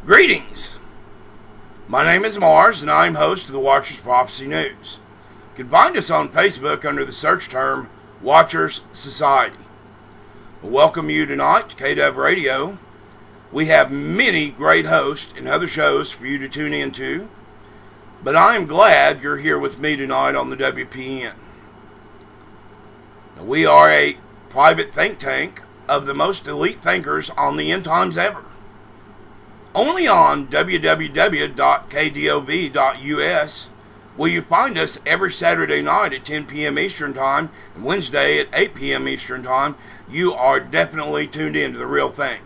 Greetings. My name is Mars, and I'm host of the Watchers Prophecy News. You can find us on Facebook under the search term Watchers Society. We'll welcome you tonight to KW Radio. We have many great hosts and other shows for you to tune into, but I am glad you're here with me tonight on the WPN. Now, we are a private think tank of the most elite thinkers on the end times ever. Only on www.kdob.us will you find us every Saturday night at 10 p.m. Eastern Time and Wednesday at 8 p.m. Eastern Time. You are definitely tuned in to the real thing.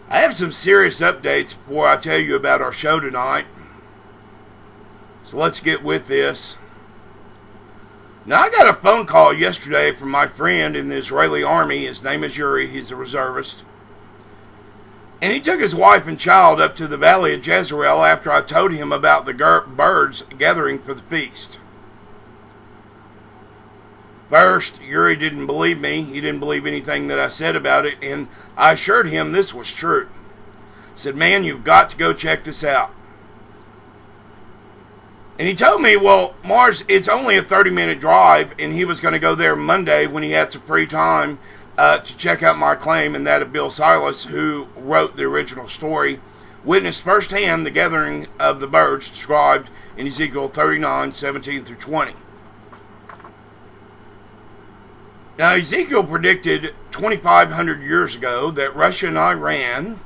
I have some serious updates before I tell you about our show tonight. So let's get with this. Now, I got a phone call yesterday from my friend in the Israeli army. His name is Yuri. He's a reservist. And he took his wife and child up to the valley of Jezreel after I told him about the birds gathering for the feast. First, Yuri didn't believe me. He didn't believe anything that I said about it, and I assured him this was true. I said, man, you've got to go check this out. And he told me, well, Mars, it's only a 30-minute drive, and he was going to go there Monday when he had some free time to check out my claim and that of Bill Silas, who wrote the original story, witnessed firsthand the gathering of the birds described in Ezekiel 39:17-20. Now, Ezekiel predicted 2,500 years ago that Russia and Iran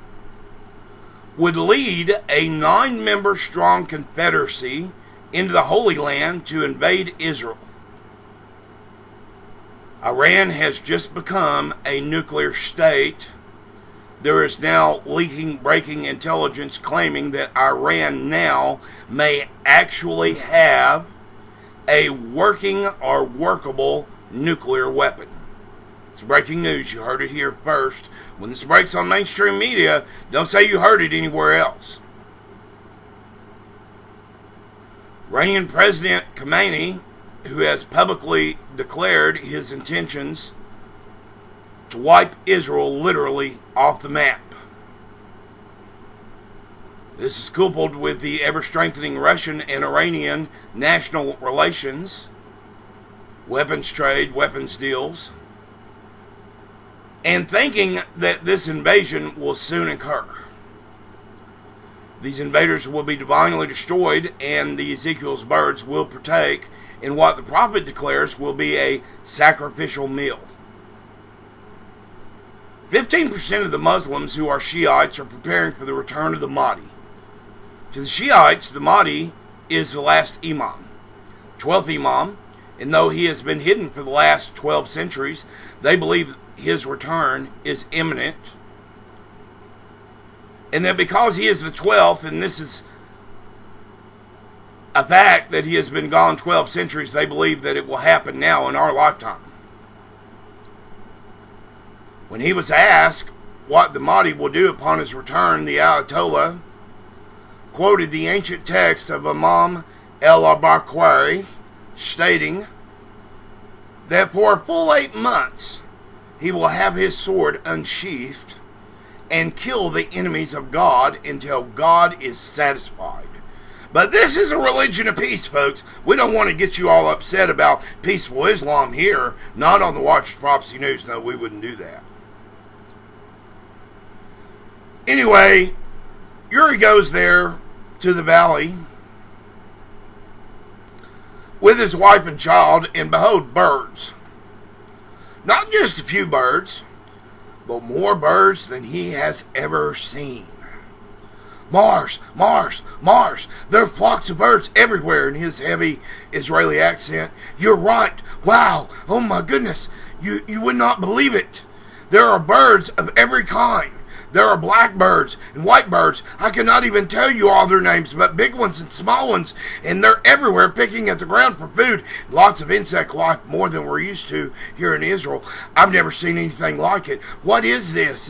would lead a 9-member strong confederacy into the Holy Land to invade Israel. Iran has just become a nuclear state. There is now breaking intelligence claiming that Iran now may actually have a working or workable nuclear weapon. It's breaking news. You heard it here first. When this breaks on mainstream media, don't say you heard it anywhere else. Iranian President Khamenei, who has publicly declared his intentions to wipe Israel literally off the map. This is coupled with the ever-strengthening Russian and Iranian national relations, weapons trade, weapons deals, and thinking that this invasion will soon occur. These invaders will be divinely destroyed, and the Ezekiel's birds will partake in what the prophet declares will be a sacrificial meal. 15% of the Muslims who are Shiites are preparing for the return of the Mahdi. To the Shiites, the Mahdi is the last Imam, 12th Imam, and though he has been hidden for the last 12 centuries, they believe his return is imminent. And that because he is the 12th, and this is a fact that he has been gone 12 centuries, they believe that it will happen now in our lifetime. When he was asked what the Mahdi will do upon his return, the Ayatollah quoted the ancient text of Imam al-Barqari, stating that for a full 8 months he will have his sword unsheathed and kill the enemies of God until God is satisfied. But this is a religion of peace, folks. We don't want to get you all upset about peaceful Islam here. Not on the Watchers Prophecy News. No, we wouldn't do that. Anyway, Yuri goes there to the valley with his wife and child, and behold, birds. Not just a few birds, but more birds than he has ever seen. Mars, Mars, Mars. There are flocks of birds everywhere, in his heavy Israeli accent. You're right. Wow. Oh my goodness. You would not believe it. There are birds of every kind. There are black birds and white birds. I cannot even tell you all their names, but big ones and small ones. And they're everywhere picking at the ground for food. Lots of insect life, more than we're used to here in Israel. I've never seen anything like it. What is this?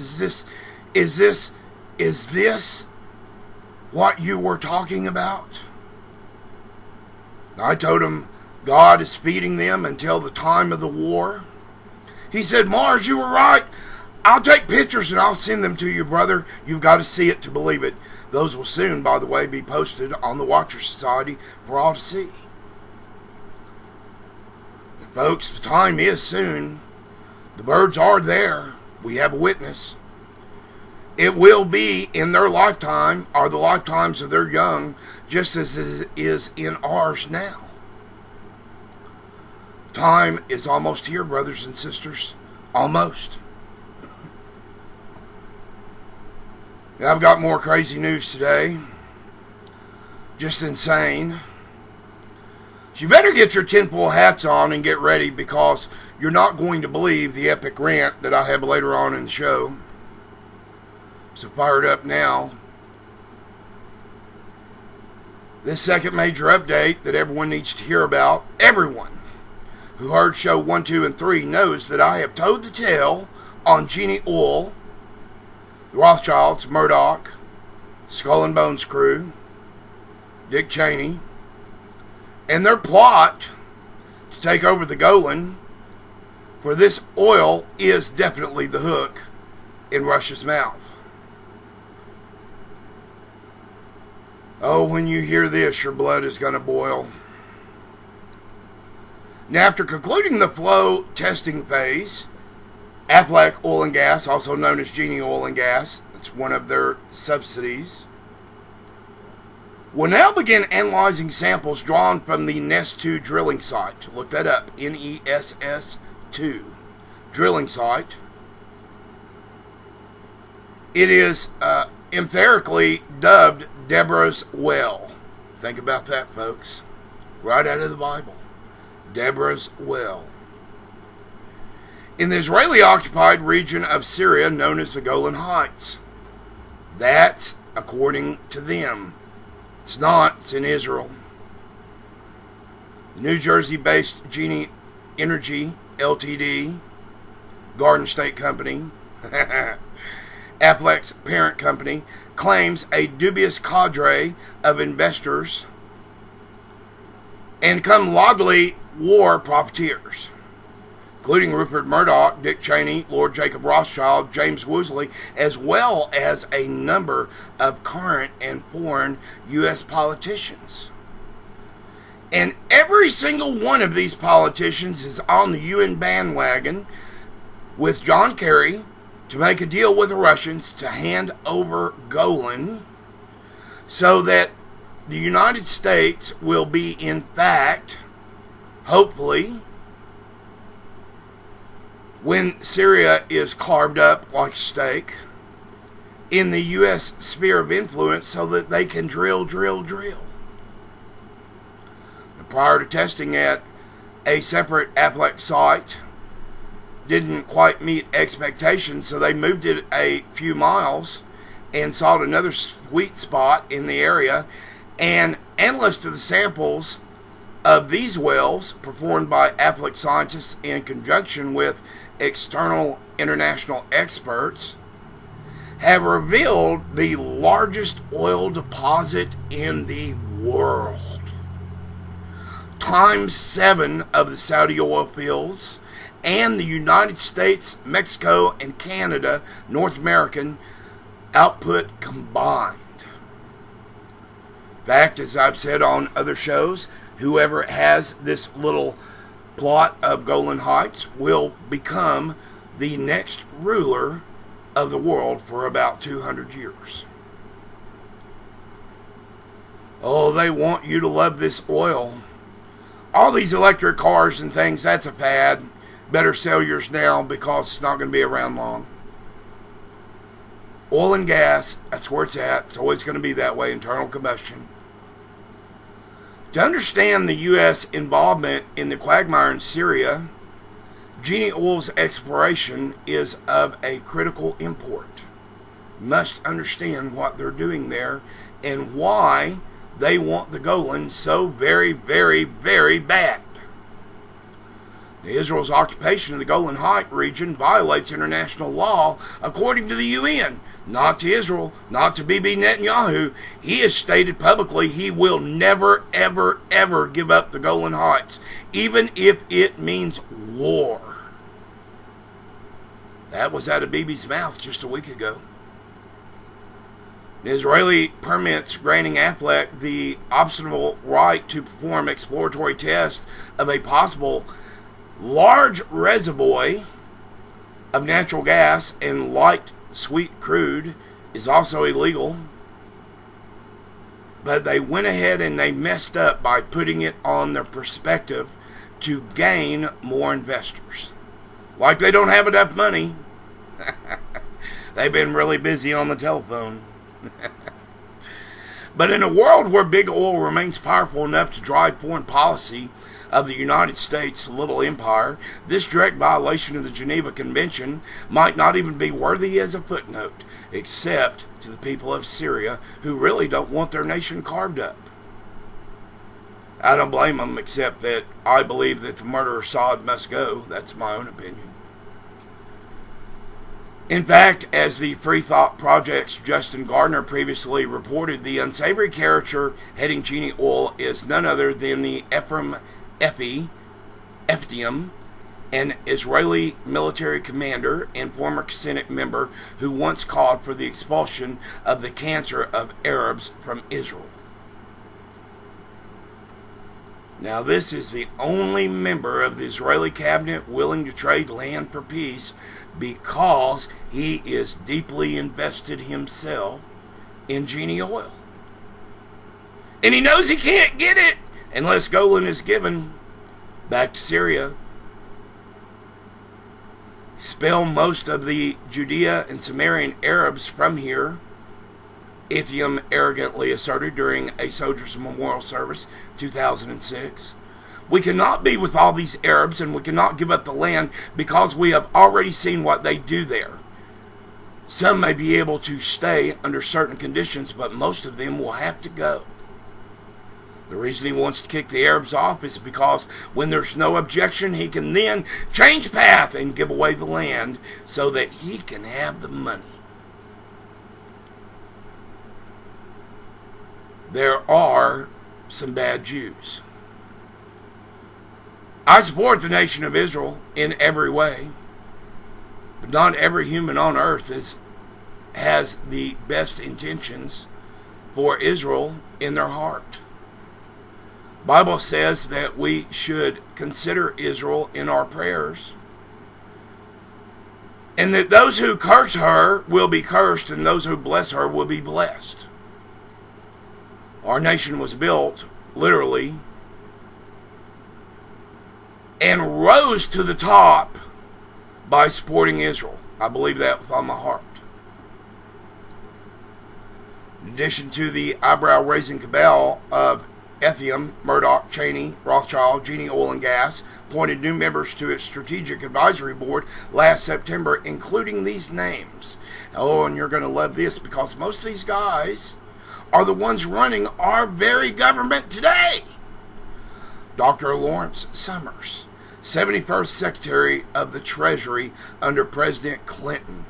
Is this what you were talking about? I told him God is feeding them until the time of the war. He said, Mars, you were right. I'll take pictures and I'll send them to you, brother. You've got to see it to believe it. Those will soon, by the way, be posted on the Watcher Society for all to see. And folks, the time is soon. The birds are there. We have a witness. It will be in their lifetime, or the lifetimes of their young, just as it is in ours now. Time is almost here, brothers and sisters. Almost. Now, I've got more crazy news today. Just insane. So you better get your tinfoil hats on and get ready, because you're not going to believe the epic rant that I have later on in the show. So fired up now. This second major update that everyone needs to hear about. Everyone who heard show 1, 2, and 3 knows that I have told the tale on Genie Oil, the Rothschilds, Murdoch, Skull and Bones crew, Dick Cheney, and their plot to take over the Golan. For this oil is definitely the hook in Russia's mouth. Oh, when you hear this, your blood is going to boil. Now, after concluding the flow testing phase, Aflac Oil and Gas, also known as Genie Oil and Gas, it's one of their subsidies, will now begin analyzing samples drawn from the NESS-2 drilling site. Look that up, NESS-2 drilling site. It is emphatically dubbed Deborah's Well. Think about that, folks. Right out of the Bible. Deborah's Well. In the Israeli-occupied region of Syria known as the Golan Heights. That's according to them. It's not. It's in Israel. The New Jersey-based Genie Energy Ltd. Garden State Company, Aflac's parent company, claims a dubious cadre of investors and cum laude war profiteers, including Rupert Murdoch, Dick Cheney, Lord Jacob Rothschild, James Woosley, as well as a number of current and foreign U.S. politicians. And every single one of these politicians is on the UN bandwagon with John Kerry to make a deal with the Russians to hand over Golan so that the United States will be, in fact, hopefully, when Syria is carved up like steak, in the U.S. sphere of influence so that they can drill. Prior to testing at a separate Aflac site, didn't quite meet expectations, so they moved it a few miles and sought another sweet spot in the area. And analysts of the samples of these wells, performed by Aflac scientists in conjunction with external international experts, have revealed the largest oil deposit in the world. Times 7 of the Saudi oil fields and the United States, Mexico, and Canada, North American output combined. In fact, as I've said on other shows, whoever has this little plot of Golan Heights will become the next ruler of the world for about 200 years. Oh, they want you to love this oil. All these electric cars and things, that's a fad. Better sell yours now because it's not going to be around long. Oil and gas, that's where it's at. It's always going to be that way, internal combustion. To understand the U.S. involvement in the quagmire in Syria, Genie Oil's exploration is of a critical import. You must understand what they're doing there and why they want the Golan so very, very, very bad. Israel's occupation of the Golan Heights region violates international law according to the UN. Not to Israel, not to Bibi Netanyahu. He has stated publicly he will never, ever, ever give up the Golan Heights, even if it means war. That was out of Bibi's mouth just a week ago. The Israeli permits granting AFLEC the optional right to perform exploratory tests of a possible large reservoir of natural gas and light sweet crude is also illegal. But they went ahead and they messed up by putting it on their perspective to gain more investors. Like they don't have enough money. They've been really busy on the telephone. But in a world where big oil remains powerful enough to drive foreign policy of the United States' little empire, this direct violation of the Geneva Convention might not even be worthy as a footnote, except to the people of Syria who really don't want their nation carved up. I don't blame them, except that I believe that the murderer Assad must go. That's my own opinion. In fact, as the Free Thought Project's Justin Gardner previously reported, the unsavory character heading Genie Oil is none other than the Ephraim Eftiam, an Israeli military commander and former Senate member who once called for the expulsion of the cancer of Arabs from Israel. Now, this is the only member of the Israeli cabinet willing to trade land for peace because he is deeply invested himself in Genie Oil. And he knows he can't get it unless Golan is given back to Syria. Expel most of the Judea and Samarian Arabs from here, Ethium arrogantly asserted during a Soldiers' Memorial Service 2006. We cannot be with all these Arabs, and we cannot give up the land because we have already seen what they do there. Some may be able to stay under certain conditions, but most of them will have to go. The reason he wants to kick the Arabs off is because when there's no objection, he can then change path and give away the land so that he can have the money. There are some bad Jews. I support the nation of Israel in every way, but not every human on earth has the best intentions for Israel in their heart. The Bible says that we should consider Israel in our prayers, and that those who curse her will be cursed, and those who bless her will be blessed. Our nation was built, literally, and rose to the top by supporting Israel. I believe that with all my heart. In addition to the eyebrow-raising cabal of Ethiam, Murdoch, Cheney, Rothschild, Genie Oil and Gas appointed new members to its Strategic Advisory Board last September, including these names. Oh, and you're going to love this because most of these guys are the ones running our very government today. Dr. Lawrence Summers, 71st Secretary of the Treasury under President Clinton.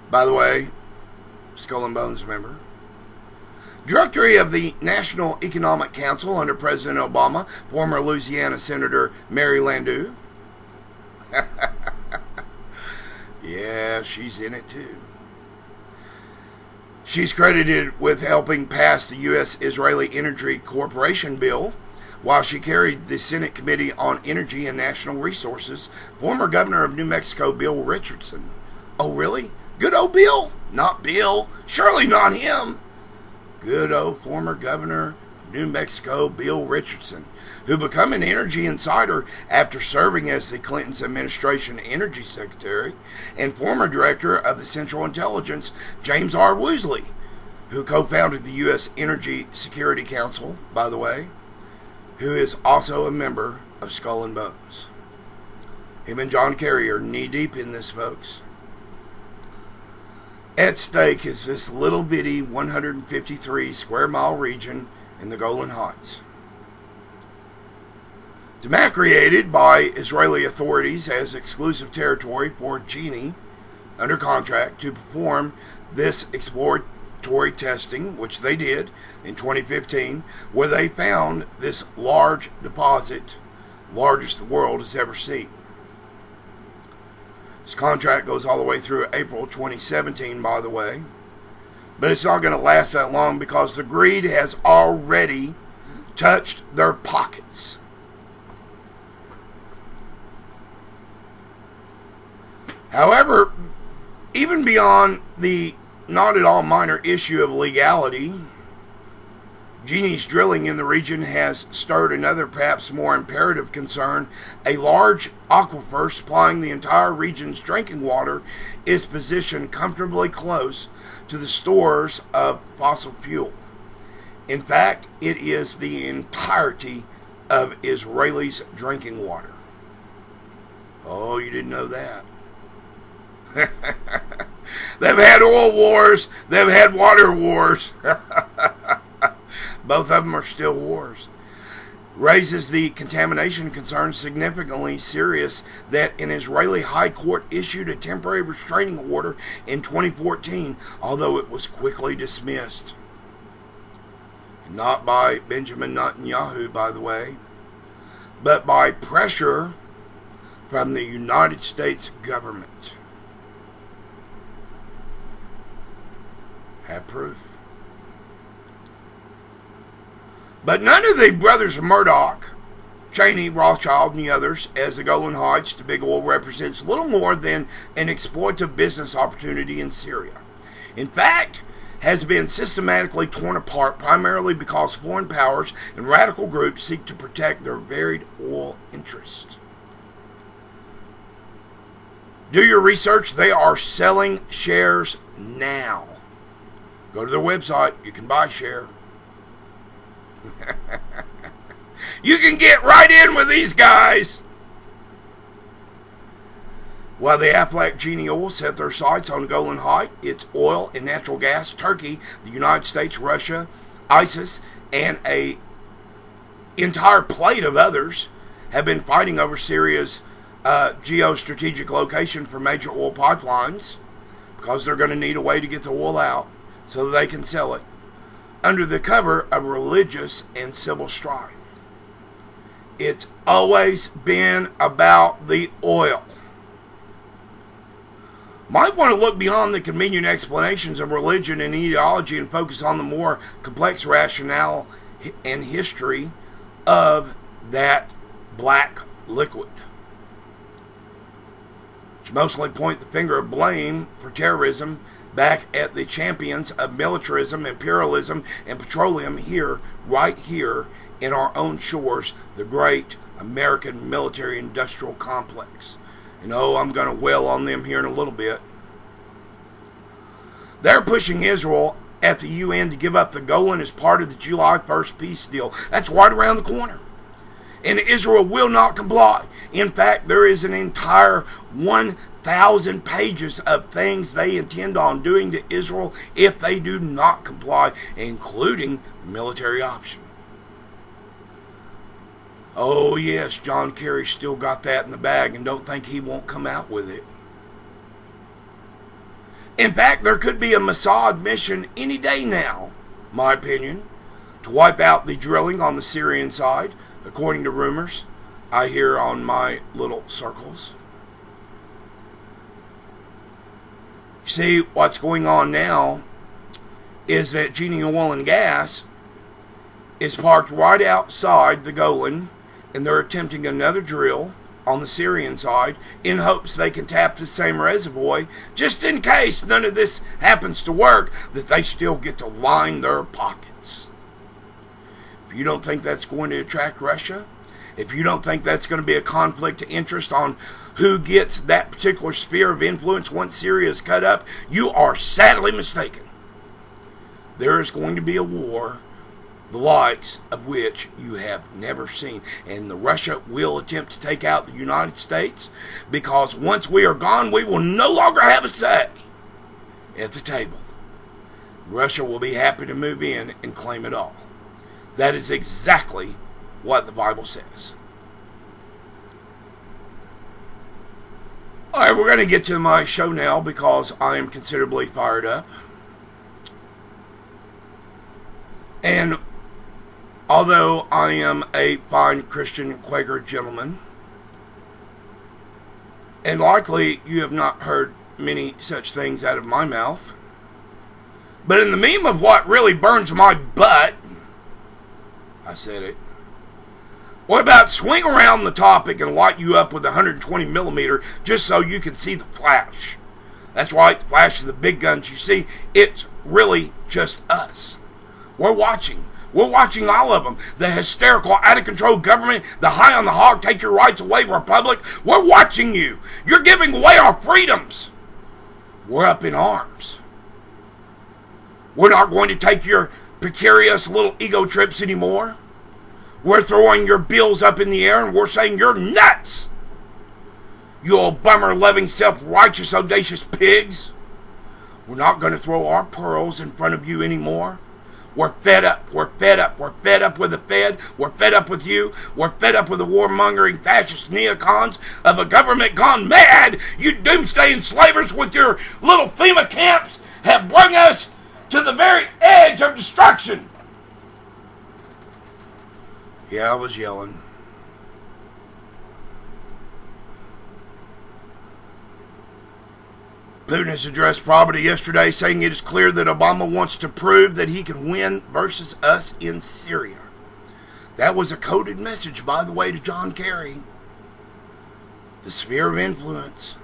By the way, Skull and Bones member. Director of the National Economic Council under President Obama, former Louisiana Senator Mary Landrieu. Yeah, she's in it too. She's credited with helping pass the U.S.-Israeli Energy Corporation bill. While she carried the Senate Committee on Energy and National Resources, former Governor of New Mexico, Bill Richardson. Oh, really? Good old Bill? Not Bill. Surely not him. Good old former Governor of New Mexico, Bill Richardson, who became an energy insider after serving as the Clinton administration energy secretary, and former director of the Central Intelligence, James R. Woosley, who co-founded the U.S. Energy Security Council, by the way, who is also a member of Skull and Bones. Him and John Kerry are knee-deep in this, folks. At stake is this little bitty 153 square mile region in the Golan Heights. The map created by Israeli authorities as exclusive territory for Genie under contract to perform this exploratory testing, which they did in 2015, where they found this large deposit largest the world has ever seen. This contract goes all the way through April 2017, by the way. But it's not going to last that long because the greed has already touched their pockets. However, even beyond the not at all minor issue of legality, Genie's drilling in the region has stirred another perhaps more imperative concern. A large aquifer supplying the entire region's drinking water is positioned comfortably close to the stores of fossil fuel. In fact, it is the entirety of Israelis' drinking water. Oh, you didn't know that. They've had oil wars. They've had water wars. Both of them are still wars. Raises the contamination concern significantly serious that an Israeli high court issued a temporary restraining order in 2014, although it was quickly dismissed. Not by Benjamin Netanyahu, by the way, but by pressure from the United States government. Have proof. But none of the brothers of Murdoch, Cheney, Rothschild, and the others, as the Golan Heights to big oil represents little more than an exploitative business opportunity in Syria. In fact, has been systematically torn apart primarily because foreign powers and radical groups seek to protect their varied oil interests. Do your research. They are selling shares now. Go to their website. You can buy share. You can get right in with these guys. While the Aflac Genie Oil set their sights on Golan Heights, its oil and natural gas, Turkey, the United States, Russia, ISIS, and an entire plate of others have been fighting over Syria's geostrategic location for major oil pipelines because they're going to need a way to get the oil out so that they can sell it under the cover of religious and civil strife. It's always been about the oil. Might want to look beyond the convenient explanations of religion and ideology and focus on the more complex rationale and history of that black liquid, which mostly point the finger of blame for terrorism back at the champions of militarism, imperialism, and petroleum here, right here in our own shores, the great American military-industrial complex. And I'm going to wail on them here in a little bit. They're pushing Israel at the UN to give up the Golan as part of the July 1st peace deal. That's right around the corner. And Israel will not comply. In fact, there is an entire 1,000 pages of things they intend on doing to Israel if they do not comply, including military option. Oh yes, John Kerry still got that in the bag and don't think he won't come out with it. In fact, there could be a Mossad mission any day now, my opinion, to wipe out the drilling on the Syrian side, according to rumors I hear on my little circles. See, what's going on now is that Genie Oil and Gas is parked right outside the Golan, and they're attempting another drill on the Syrian side in hopes they can tap the same reservoir, just in case none of this happens to work, that they still get to line their pockets. If you don't think that's going to attract Russia, if you don't think that's going to be a conflict of interest on who gets that particular sphere of influence once Syria is cut up, you are sadly mistaken. There is going to be a war the likes of which you have never seen. And Russia will attempt to take out the United States because once we are gone, we will no longer have a say at the table. Russia will be happy to move in and claim it all. That is exactly what the Bible says. Alright, we're going to get to my show now because I am considerably fired up. And Although I am a fine Christian Quaker gentleman, and likely you have not heard many such things out of my mouth, but in the meme of what really burns my butt, I said it. What about swing around the topic and light you up with 120 millimeter just so you can see the flash? That's right, the flash of the big guns you see. It's really just us. We're watching. We're watching all of them. The hysterical, out-of-control government, the high on the hog, take your rights away republic. We're watching you. You're giving away our freedoms. We're up in arms. We're not going to take your precarious little ego trips anymore. We're throwing your bills up in the air and we're saying you're nuts. You old bummer-loving, self-righteous, audacious pigs. We're not going to throw our pearls in front of you anymore. We're fed up. We're fed up. We're fed up with the Fed. We're fed up with you. We're fed up with the warmongering fascist neocons of a government gone mad. You doomsday enslavers with your little FEMA camps have brought us to the very edge of destruction. Yeah, I was yelling. Putin has addressed Providence yesterday, saying it is clear that Obama wants to prove that he can win versus us in Syria. That was a coded message, by the way, to John Kerry. The sphere of influence.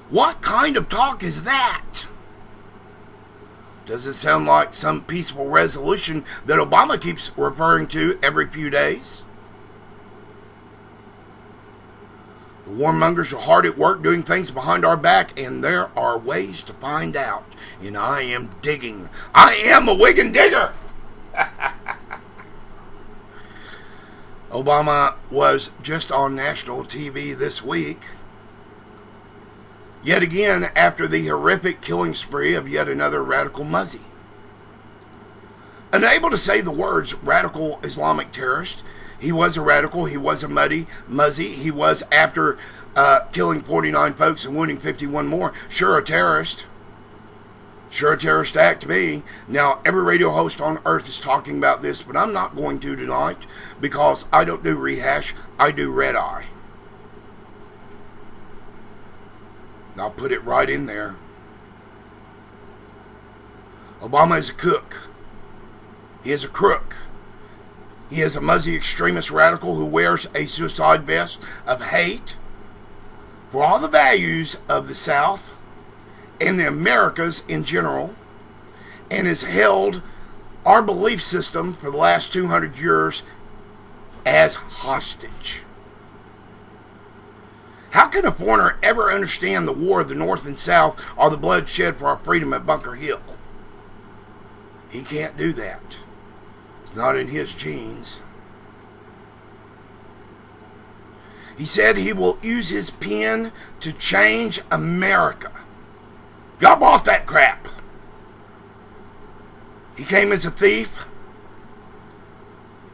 What kind of talk is that? Does it sound like some peaceful resolution that Obama keeps referring to every few days? The warmongers are hard at work doing things behind our back, and there are ways to find out. And I am digging. I am a Wigan digger! Obama was just on national TV this week. Yet again, after the horrific killing spree of yet another radical muzzy. Unable to say the words radical Islamic terrorist, he was a radical, he was a muzzy, he was, after killing 49 folks and wounding 51 more, sure a terrorist. Sure a terrorist act to me. Now, every radio host on earth is talking about this, but I'm not going to tonight because I don't do rehash, I do red eye. I'll put it right in there. Obama is a cook. He is a crook. He is a muzzy extremist radical who wears a suicide vest of hate for all the values of the South and the Americas in general, and has held our belief system for the last 200 years as hostage. How can a foreigner ever understand the war of the North and South or the blood shed for our freedom at Bunker Hill? He can't do that. It's not in his genes. He said he will use his pen to change America. Y'all bought that crap. He came as a thief.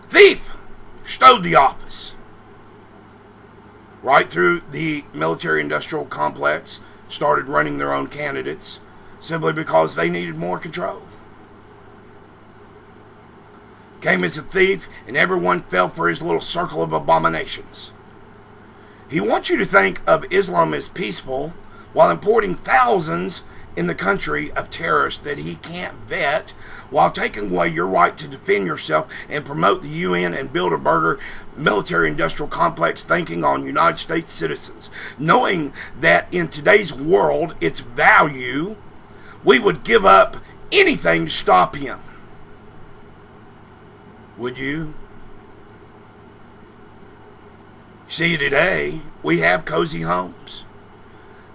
Thief! Stole the office. Right through the military-industrial complex, started running their own candidates simply because they needed more control. Came as a thief, and everyone fell for his little circle of abominations. He wants you to think of Islam as peaceful while importing thousands in the country of terrorists that he can't vet, while taking away your right to defend yourself and promote the UN and Bilderberger military-industrial complex thinking on United States citizens, knowing that in today's world, its value, we would give up anything to stop him. Would you? See, today, we have cozy homes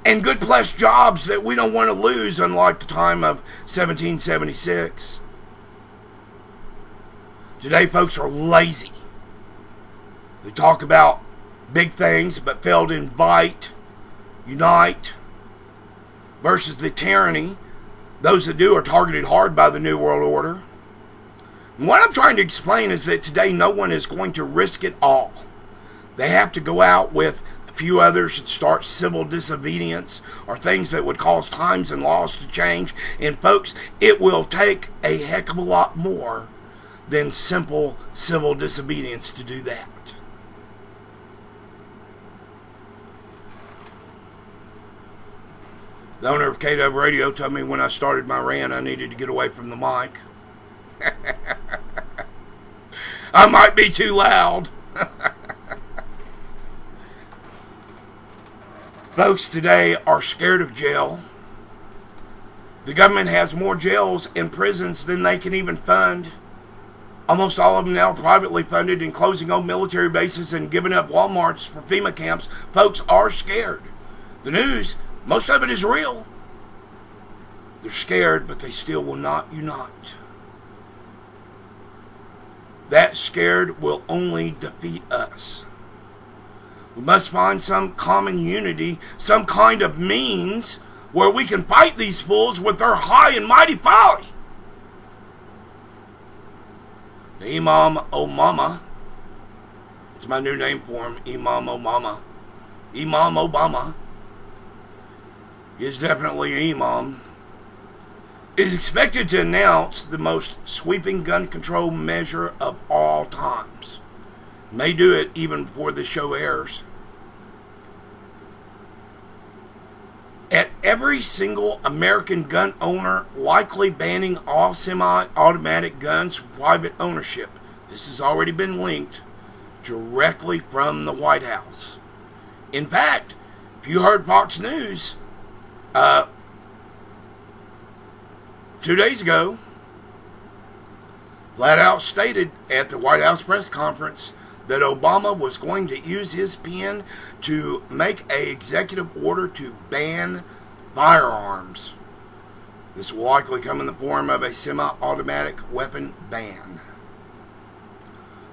and good plush jobs that we don't want to lose, unlike the time of 1776. Today, folks are lazy. They talk about big things, but fail to invite, unite, versus the tyranny. Those that do are targeted hard by the New World Order. And what I'm trying to explain is that today no one is going to risk it all. They have to go out with a few others and start civil disobedience or things that would cause times and laws to change. And folks, it will take a heck of a lot more than simple civil disobedience to do that. The owner of KW Radio told me when I started my rant I needed to get away from the mic. I might be too loud. Folks today are scared of jail. The government has more jails and prisons than they can even fund. Almost all of them now privately funded and closing old military bases and giving up Walmarts for FEMA camps. Folks are scared. The news, most of it is real. They're scared, but they still will not unite. That scared will only defeat us. We must find some common unity, some kind of means where we can fight these fools with their high and mighty folly. Imam Obama, it's my new name for him, Imam Obama. Imam Obama is definitely an imam. Is expected to announce the most sweeping gun control measure of all times. May do it even before the show airs. At every single American gun owner likely banning all semi-automatic guns from private ownership. This has already been linked directly from the White House. In fact, if you heard Fox News 2 days ago, flat out stated at the White House press conference that Obama was going to use his pen to make an executive order to ban firearms. This will likely come in the form of a semi-automatic weapon ban.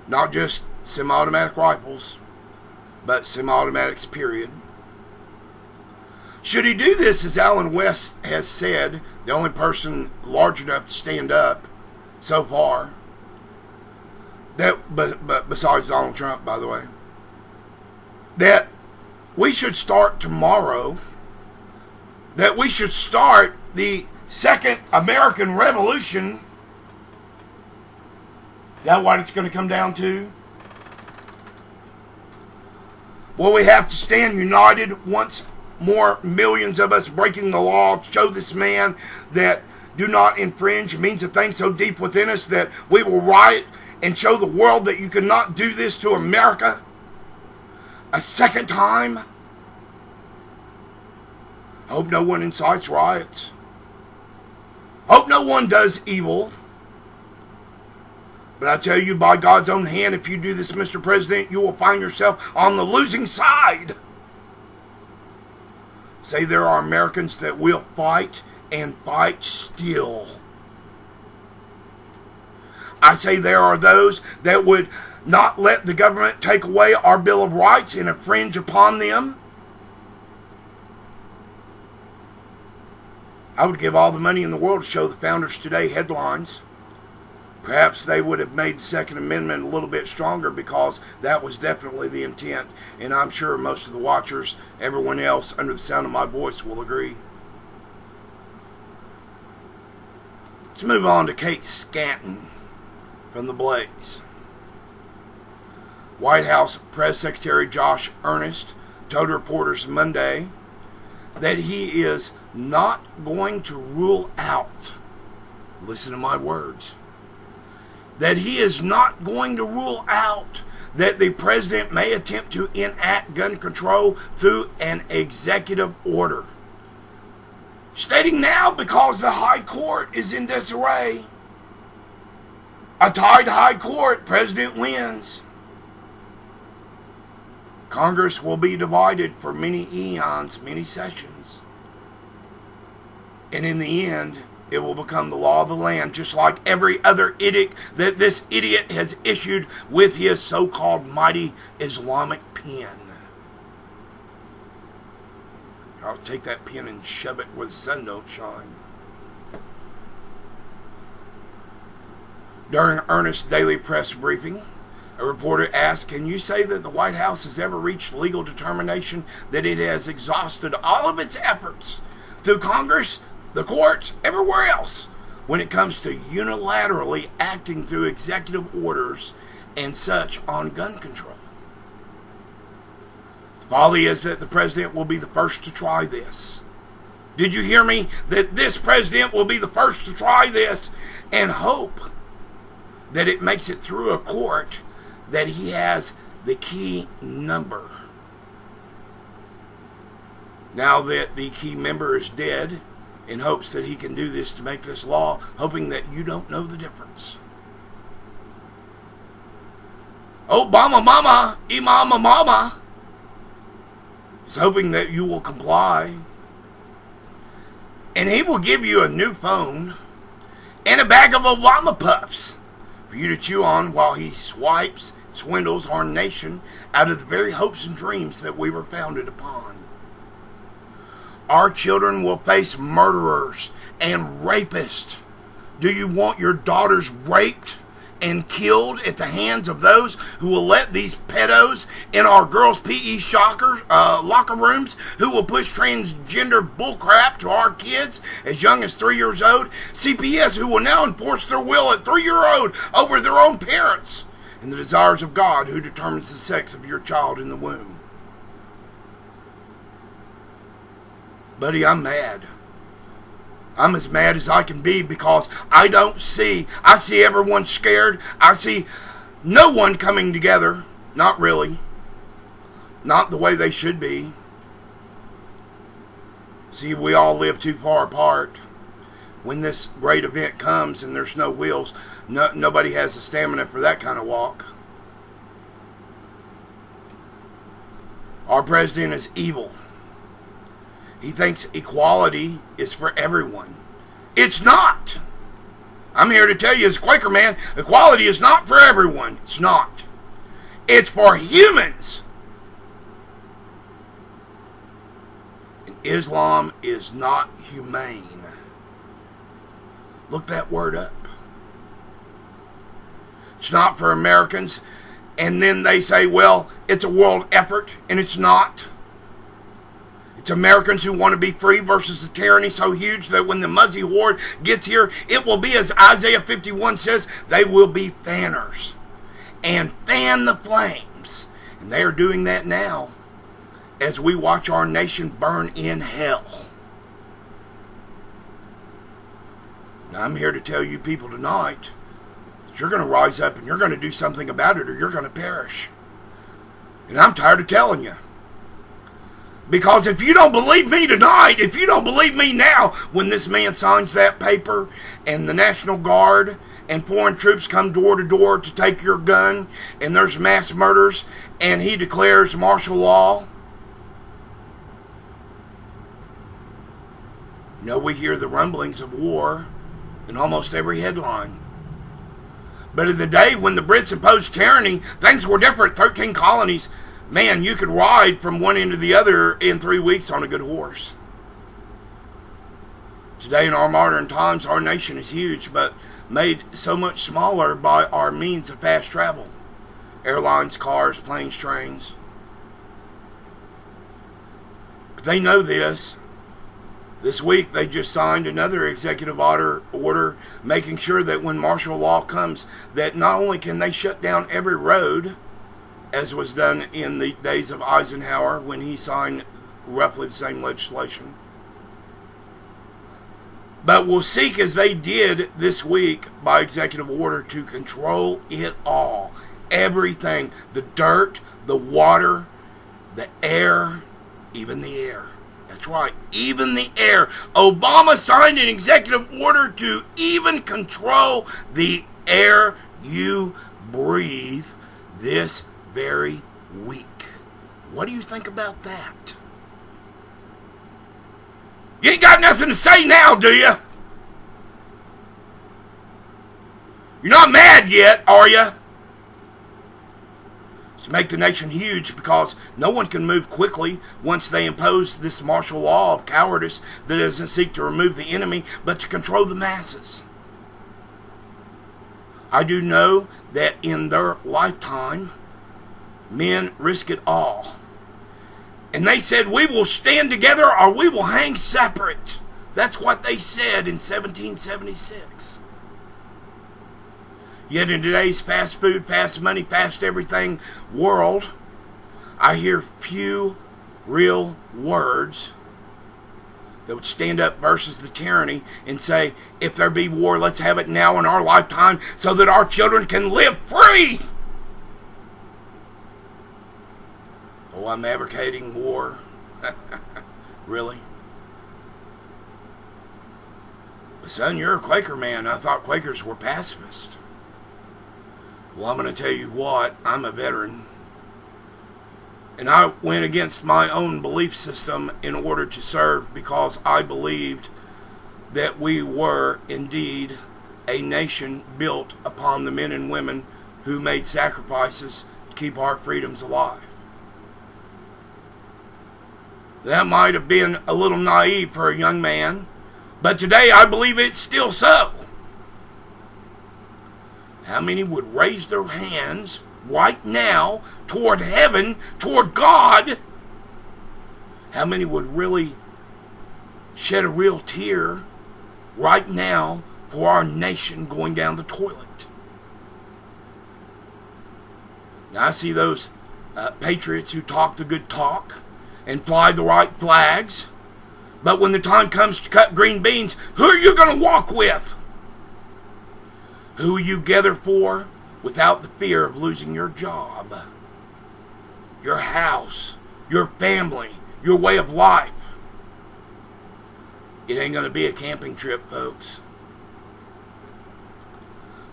Not just semi-automatic rifles, but semi-automatics, period. Should he do this, as Alan West has said, the only person large enough to stand up so far, but besides Donald Trump, by the way, that we should start tomorrow, that we should start the Second American Revolution. Is that what it's going to come down to? Well, we have to stand united once more, millions of us breaking the law, show this man that do not infringe means a thing so deep within us that we will riot and show the world that you cannot do this to America a second time. I hope no one incites riots. Hope no one does evil. But I tell you, by God's own hand, if you do this, Mr. President, you will find yourself on the losing side. Say there are Americans that will fight and fight still. I say there are those that would not let the government take away our Bill of Rights and infringe upon them. I would give all the money in the world to show the Founders Today headlines. Perhaps they would have made the Second Amendment a little bit stronger, because that was definitely the intent. And I'm sure most of the watchers, everyone else under the sound of my voice, will agree. Let's move on to Kate Stanton from The Blaze. White House Press Secretary Josh Earnest told reporters Monday that he is not going to rule out, listen to my words, that he is not going to rule out that the president may attempt to enact gun control through an executive order. Stating now, because the high court is in disarray. A tied high court, president wins. Congress will be divided for many eons, many sessions. And in the end, it will become the law of the land, just like every other edict that this idiot has issued with his so-called mighty Islamic pen. I'll take that pen and shove it where the sun don't shine. During Ernest's daily press briefing, a reporter asked, "Can you say that the White House has ever reached legal determination that it has exhausted all of its efforts through Congress, the courts, everywhere else, when it comes to unilaterally acting through executive orders and such on gun control. The folly is that the president will be the first to try this. Did you hear me? That this president will be the first to try this, and hope that it makes it through a court that he has the key number. Now that the key member is dead, in hopes that he can do this to make this law, hoping that you don't know the difference. Obama mama, imama mama, is hoping that you will comply. And he will give you a new phone and a bag of Obama puffs for you to chew on while he swindles our nation out of the very hopes and dreams that we were founded upon. Our children will face murderers and rapists. Do you want your daughters raped and killed at the hands of those who will let these pedos in our girls' PE locker rooms, who will push transgender bullcrap to our kids as young as 3 years old? CPS, who will now enforce their will at 3-year-old over their own parents, and the desires of God, who determines the sex of your child in the womb. Buddy, I'm mad. I'm as mad as I can be because I see everyone scared. I see no one coming together. Not really. Not the way they should be. See, we all live too far apart. When this great event comes and there's no wheels, nobody has the stamina for that kind of walk. Our president is evil. He thinks equality is for everyone. It's not. I'm here to tell you as a Quaker man, equality is not for everyone. It's not. It's for humans. And Islam is not humane. Look that word up. It's not for Americans. And then they say, well, it's a world effort, and it's not. It's Americans who want to be free versus a tyranny so huge that when the Muzzy horde gets here, it will be, as Isaiah 51 says, they will be fanners and fan the flames. And they are doing that now as we watch our nation burn in hell. Now, I'm here to tell you people tonight that you're going to rise up and you're going to do something about it, or you're going to perish. And I'm tired of telling you. Because if you don't believe me tonight, if you don't believe me now, when this man signs that paper and the National Guard and foreign troops come door to door to take your gun and there's mass murders and he declares martial law, we hear the rumblings of war in almost every headline. But in the day when the Brits imposed tyranny, things were different. 13 colonies. Man, you could ride from one end to the other in 3 weeks on a good horse. Today in our modern times, our nation is huge, but made so much smaller by our means of fast travel. Airlines, cars, planes, trains. They know this. This week, they just signed another executive order making sure that when martial law comes, that not only can they shut down every road, as was done in the days of Eisenhower when he signed roughly the same legislation, but will seek, as they did this week by executive order, to control it all. Everything. The dirt, the water, the air, even the air. That's right, even the air. Obama signed an executive order to even control the air you breathe this very week. What do you think about that? You ain't got nothing to say now, do you? You're not mad yet, are you? To make the nation huge, because no one can move quickly once they impose this martial law of cowardice that doesn't seek to remove the enemy, but to control the masses. I do know that in their lifetime, men risk it all. And they said, we will stand together or we will hang separate. That's what they said in 1776. Yet in today's fast food, fast money, fast everything world, I hear few real words that would stand up versus the tyranny and say, if there be war, let's have it now in our lifetime so that our children can live free. Oh, I'm advocating war. Really? But son, you're a Quaker man. I thought Quakers were pacifists. Well, I'm going to tell you what, I'm a veteran. And I went against my own belief system in order to serve because I believed that we were indeed a nation built upon the men and women who made sacrifices to keep our freedoms alive. That might have been a little naive for a young man, but today I believe it's still so. How many would raise their hands right now toward heaven, toward God? How many would really shed a real tear right now for our nation going down the toilet? Now I see those patriots who talk the good talk and fly the right flags, but when the time comes to cut green beans, who are you going to walk with? Who will you gather for without the fear of losing your job, your house, your family, your way of life? It ain't going to be a camping trip, folks.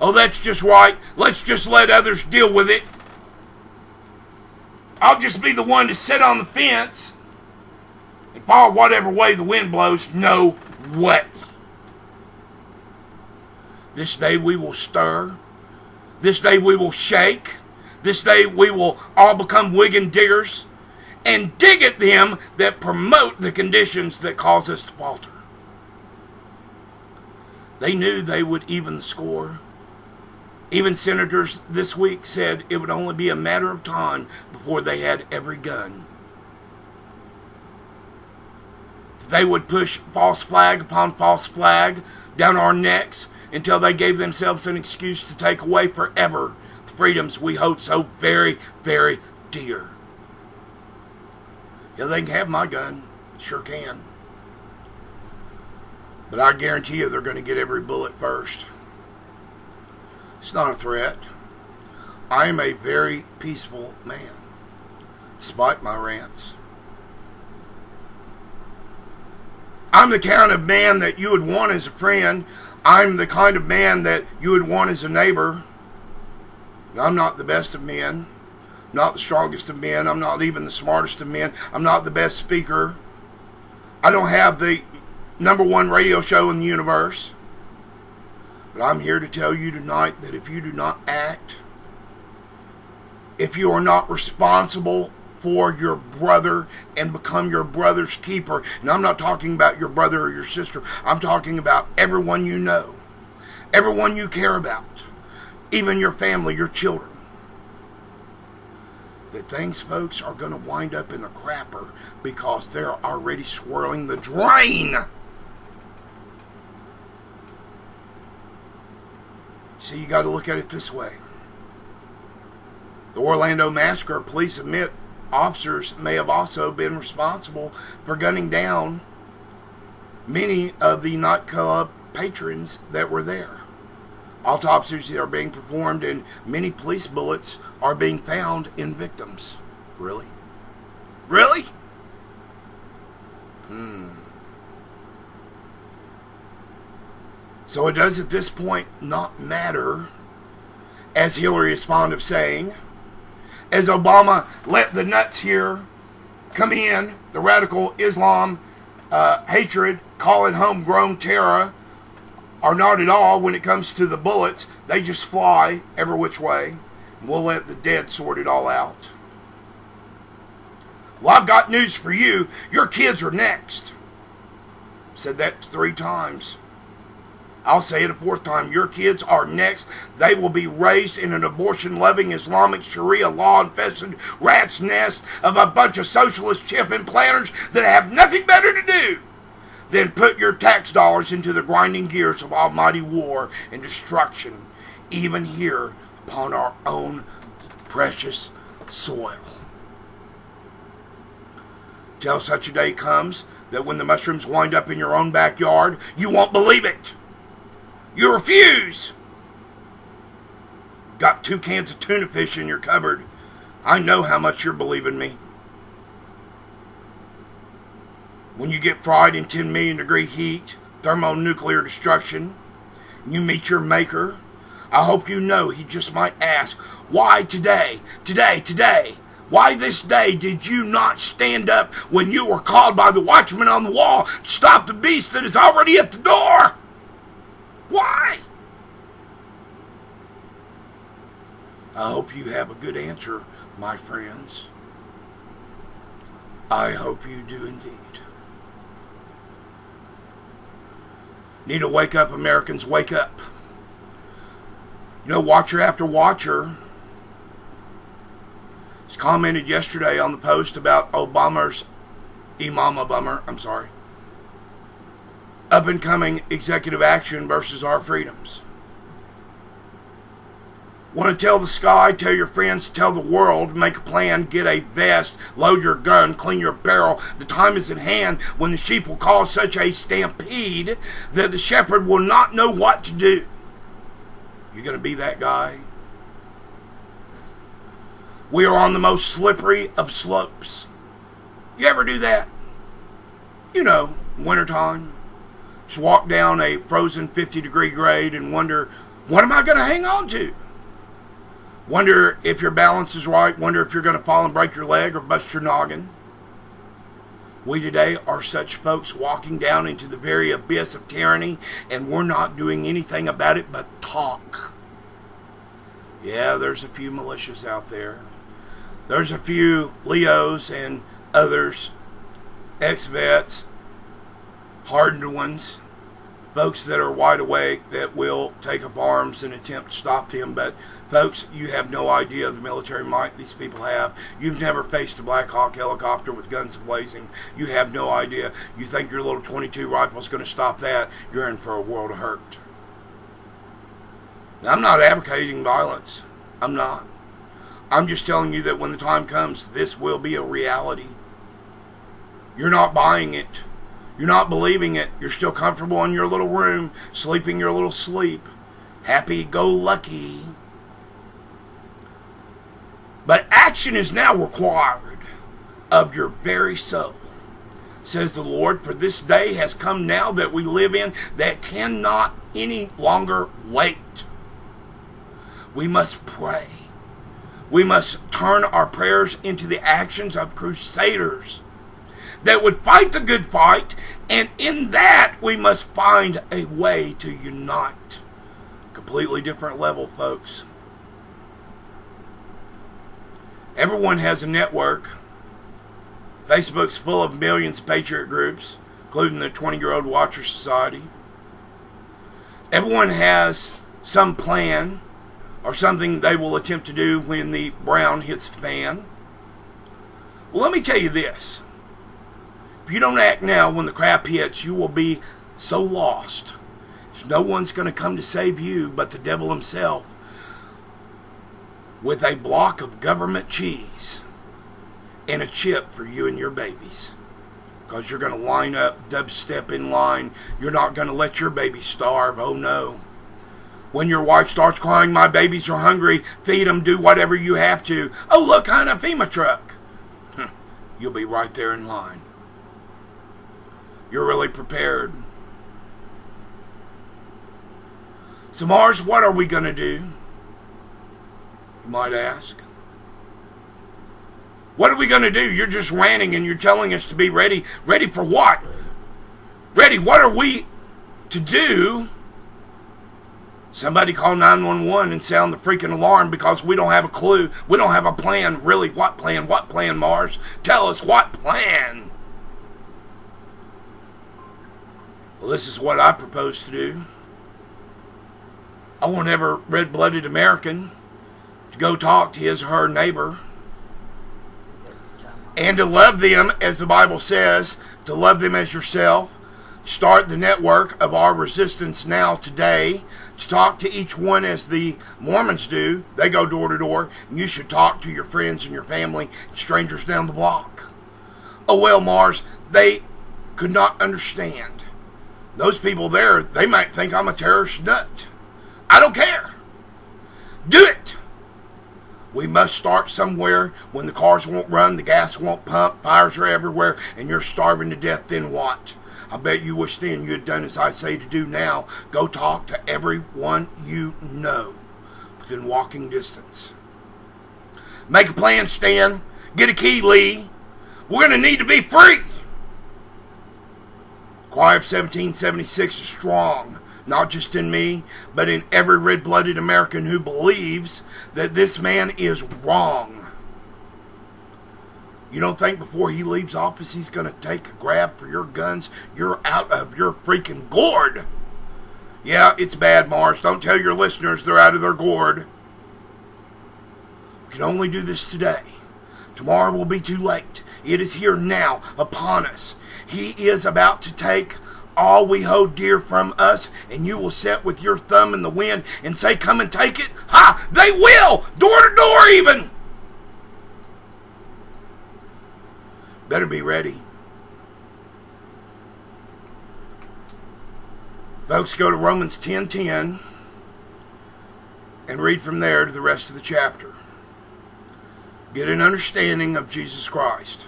Oh, that's just right. Let's just let others deal with it. I'll just be the one to sit on the fence and follow whatever way the wind blows. No way. This day we will stir. This day we will shake. This day we will all become wig and diggers and dig at them that promote the conditions that cause us to falter. They knew they would even the score. Even senators this week said it would only be a matter of time before they had every gun. They would push false flag upon false flag down our necks until they gave themselves an excuse to take away forever the freedoms we hold so very, very dear. Yeah, they can have my gun. Sure can. But I guarantee you they're going to get every bullet first. It's not a threat. I am a very peaceful man, despite my rants. I'm the kind of man that you would want as a friend. I'm the kind of man that you would want as a neighbor. I'm not the best of men. I'm not the strongest of men. I'm not even the smartest of men. I'm not the best speaker. I don't have the #1 radio show in the universe. But I'm here to tell you tonight that if you do not act, if you are not responsible for your brother and become your brother's keeper, and I'm not talking about your brother or your sister, I'm talking about everyone you know, everyone you care about, even your family, your children, that things, folks, are going to wind up in the crapper because they're already swirling the drain. See, you got to look at it this way. The Orlando massacre, police admit officers may have also been responsible for gunning down many of the nightclub patrons that were there. Autopsies are being performed and many police bullets are being found in victims. Really? Really? So it does at this point not matter, as Hillary is fond of saying, as Obama let the nuts here come in, the radical Islam hatred, call it homegrown terror, are not at all when it comes to the bullets. They just fly every which way. And we'll let the dead sort it all out. Well, I've got news for you. Your kids are next. Said that 3 times. I'll say it a 4th time. Your kids are next. They will be raised in an abortion-loving Islamic Sharia law-infested rat's nest of a bunch of socialist chip implanters that have nothing better to do then put your tax dollars into the grinding gears of almighty war and destruction, even here upon our own precious soil. Till such a day comes that when the mushrooms wind up in your own backyard, you won't believe it. You refuse. Got 2 cans of tuna fish in your cupboard. I know how much you're believing me. When you get fried in 10 million degree heat, thermonuclear destruction, and you meet your maker, I hope you know he just might ask, why today? Why this day did you not stand up when you were called by the watchman on the wall to stop the beast that is already at the door? Why? I hope you have a good answer, my friends. I hope you do indeed. Need to wake up, Americans, wake up. You know, watcher after watcher has commented yesterday on the post about Obama's up and coming executive action versus our freedoms. Want to tell the sky, tell your friends, tell the world, make a plan, get a vest, load your gun, clean your barrel. The time is at hand when the sheep will cause such a stampede that the shepherd will not know what to do. You going to be that guy? We are on the most slippery of slopes. You ever do that? You know, wintertime. Just walk down a frozen 50-degree grade and wonder, what am I going to hang on to? Wonder if your balance is right. Wonder if you're going to fall and break your leg or bust your noggin. We today are such folks walking down into the very abyss of tyranny, and we're not doing anything about it but talk. Yeah, there's a few militias out there. There's a few Leos and others, ex-vets, hardened ones, folks that are wide awake that will take up arms and attempt to stop him. But folks, you have no idea the military might these people have. You've never faced a Black Hawk helicopter with guns blazing. You have no idea. You think your little .22 rifle is going to stop that. You're in for a world of hurt. Now, I'm not advocating violence. I'm not. I'm just telling you that when the time comes, this will be a reality. You're not buying it. You're not believing it. You're still comfortable in your little room, sleeping your little sleep. Happy-go-lucky. But action is now required of your very soul, says the Lord, for this day has come now that we live in that cannot any longer wait. We must pray. We must turn our prayers into the actions of crusaders that would fight the good fight, and in that we must find a way to unite. Completely different level, folks. Everyone has a network. Facebook's full of millions of patriot groups, including the 20-year-old Watcher Society. Everyone has some plan or something they will attempt to do when the brown hits the fan. Well, let me tell you this. If you don't act now, when the crap hits, you will be so lost. No one's going to come to save you but the devil himself with a block of government cheese and a chip for you and your babies. Because you're going to line up, dubstep in line. You're not going to let your baby starve. Oh, no. When your wife starts crying, my babies are hungry, feed them, do whatever you have to. Oh, look, honey, a FEMA truck. You'll be right there in line. You're really prepared. So, Mars, what are we going to do? You might ask. What are we going to do? You're just ranting and you're telling us to be ready. Ready for what? Ready, what are we to do? Somebody call 911 and sound the freaking alarm because we don't have a clue. We don't have a plan. Really, what plan? What plan, Mars? Tell us what plan. Well, this is what I propose to do. I want every red-blooded American to go talk to his or her neighbor and to love them, as the Bible says, to love them as yourself. Start the network of our resistance now today to talk to each one as the Mormons do. They go door to door, and you should talk to your friends and your family and strangers down the block. Oh well, Mars, they could not understand. Those people there, they might think I'm a terrorist nut. I don't care. Do it. We must start somewhere. When the cars won't run, the gas won't pump, fires are everywhere, and you're starving to death, then what? I bet you wish then you had done as I say to do now. Go talk to everyone you know within walking distance. Make a plan, Stan. Get a key, Lee. We're going to need to be free. Cry of 1776 is strong, not just in me, but in every red-blooded American who believes that this man is wrong. You don't think before he leaves office he's going to take a grab for your guns? You're out of your freaking gourd. Yeah, it's bad, Mars. Don't tell your listeners they're out of their gourd. We can only do this today. Tomorrow will be too late. It is here now, upon us. He is about to take all we hold dear from us, and you will sit with your thumb in the wind and say, come and take it? Ha! They will! Door to door even! Better be ready. Folks, go to Romans 10:10 and read from there to the rest of the chapter. Get an understanding of Jesus Christ.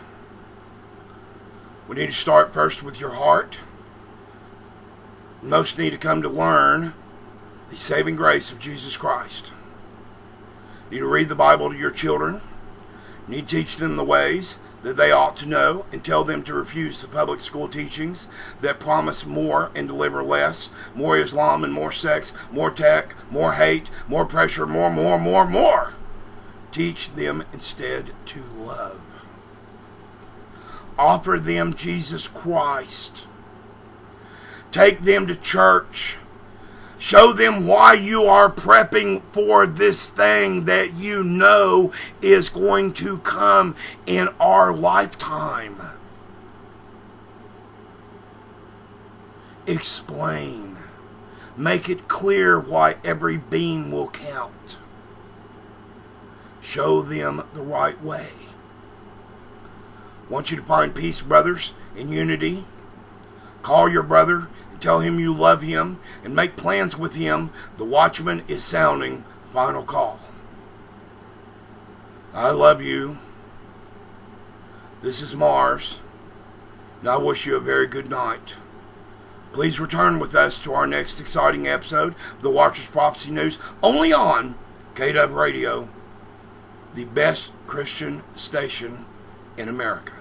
We need to start first with your heart. Most need to come to learn the saving grace of Jesus Christ. You need to read the Bible to your children. You need to teach them the ways that they ought to know and tell them to refuse the public school teachings that promise more and deliver less, more Islam and more sex, more tech, more hate, more pressure, more. Teach them instead to love. Offer them Jesus Christ. Take them to church. Show them why you are prepping for this thing that you know is going to come in our lifetime. Explain. Make it clear why every bean will count. Show them the right way. I want you to find peace, brothers, and unity. Call your brother and tell him you love him and make plans with him. The watchman is sounding the final call. I love you. This is Mars, and I wish you a very good night. Please return with us to our next exciting episode of the Watcher's Prophecy News, only on KW Radio, the best Christian station in America.